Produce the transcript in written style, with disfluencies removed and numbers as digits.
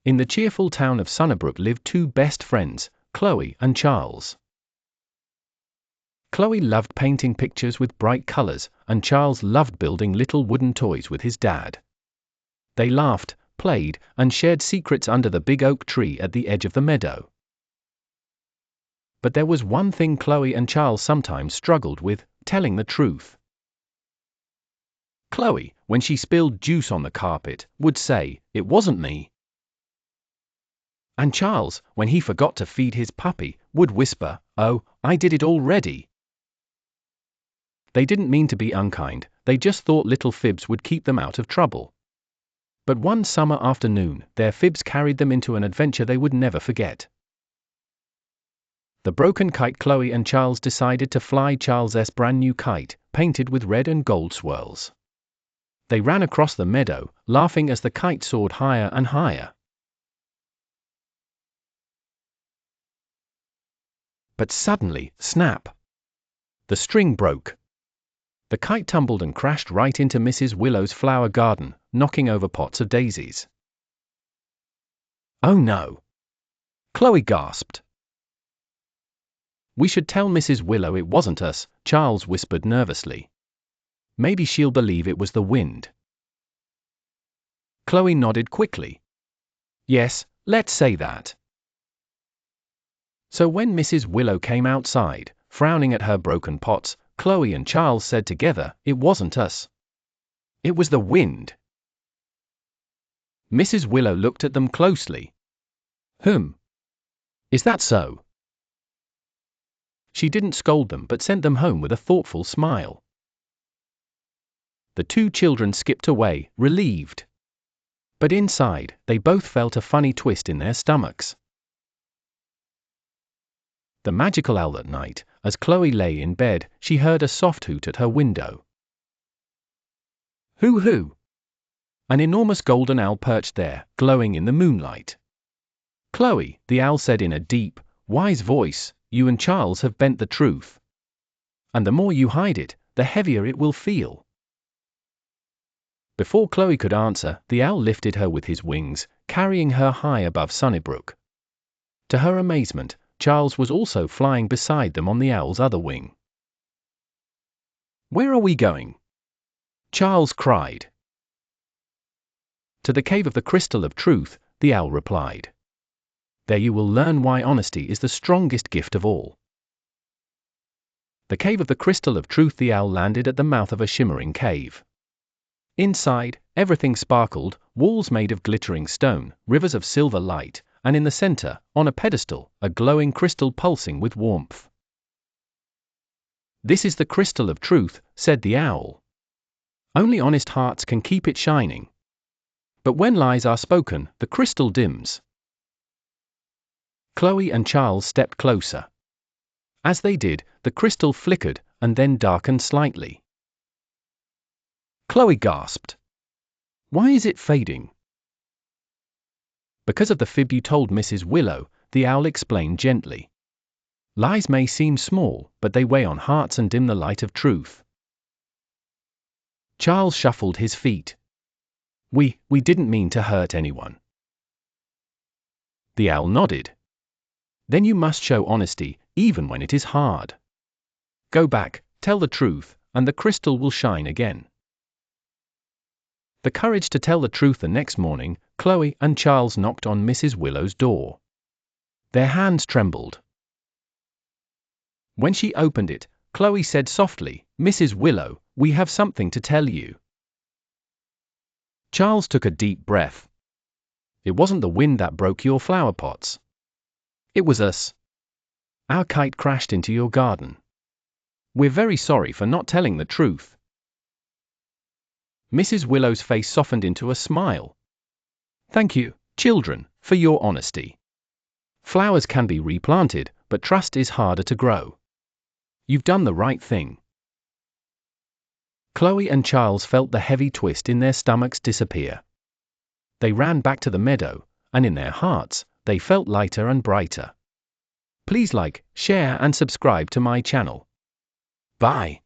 In the cheerful town of Sunnybrook lived two best friends, Chloe and Charles. Chloe loved painting pictures with bright colors, and Charles loved building little wooden toys with his dad. They laughed, played, and shared secrets under the big oak tree at the edge of the meadow. But there was one thing Chloe and Charles sometimes struggled with: telling the truth. Chloe, when she spilled juice on the carpet, would say, "It wasn't me." And Charles, when he forgot to feed his puppy, would whisper, "Oh, I did it already." They didn't mean to be unkind, they just thought little fibs would keep them out of trouble. But one summer afternoon, their fibs carried them into an adventure they would never forget. The broken kite. Chloe and Charles decided to fly Charles's brand new kite, painted with red and gold swirls. They ran across the meadow, laughing as the kite soared higher and higher. But suddenly, snap! The string broke. The kite tumbled and crashed right into Mrs. Willow's flower garden, knocking over pots of daisies. "Oh no!" Chloe gasped. "We should tell Mrs. Willow it wasn't us," Charles whispered nervously. "Maybe she'll believe it was the wind." Chloe nodded quickly. "Yes, let's say that." So when Mrs. Willow came outside, frowning at her broken pots, Chloe and Charles said together, "It wasn't us. It was the wind." Mrs. Willow looked at them closely. Is that so?" She didn't scold them but sent them home with a thoughtful smile. The two children skipped away, relieved. But inside, they both felt a funny twist in their stomachs. The magical hour that night, as Chloe lay in bed, she heard a soft hoot at her window. Hoo hoo! An enormous golden owl perched there, glowing in the moonlight. "Chloe," the owl said in a deep, wise voice, "you and Charles have bent the truth. And the more you hide it, the heavier it will feel." Before Chloe could answer, the owl lifted her with his wings, carrying her high above Sunnybrook. To her amazement, Charles was also flying beside them on the owl's other wing. "Where are we going?" Charles cried. "To the cave of the crystal of truth," the owl replied. "There you will learn why honesty is the strongest gift of all." The cave of the crystal of truth. The owl landed at the mouth of a shimmering cave. Inside, everything sparkled, walls made of glittering stone, rivers of silver light, and in the center, on a pedestal, a glowing crystal pulsing with warmth. "This is the crystal of truth," said the owl. "Only honest hearts can keep it shining. But when lies are spoken, the crystal dims." Chloe and Charles stepped closer. As they did, the crystal flickered, and then darkened slightly. Chloe gasped. "Why is it fading?" "Because of the fib you told Mrs. Willow," the owl explained gently. "Lies may seem small, but they weigh on hearts and dim the light of truth." Charles shuffled his feet. We didn't mean to hurt anyone." The owl nodded. "Then you must show honesty, even when it is hard. Go back, tell the truth, and the crystal will shine again." The courage to tell the truth. The next morning, Chloe and Charles knocked on Mrs. Willow's door. Their hands trembled. When she opened it, Chloe said softly, "Mrs. Willow, we have something to tell you." Charles took a deep breath. "It wasn't the wind that broke your flower pots. It was us. Our kite crashed into your garden. We're very sorry for not telling the truth." Mrs. Willow's face softened into a smile. "Thank you, children, for your honesty. Flowers can be replanted, but trust is harder to grow. You've done the right thing." Chloe and Charles felt the heavy twist in their stomachs disappear. They ran back to the meadow, and in their hearts, they felt lighter and brighter. Please like, share and subscribe to my channel. Bye.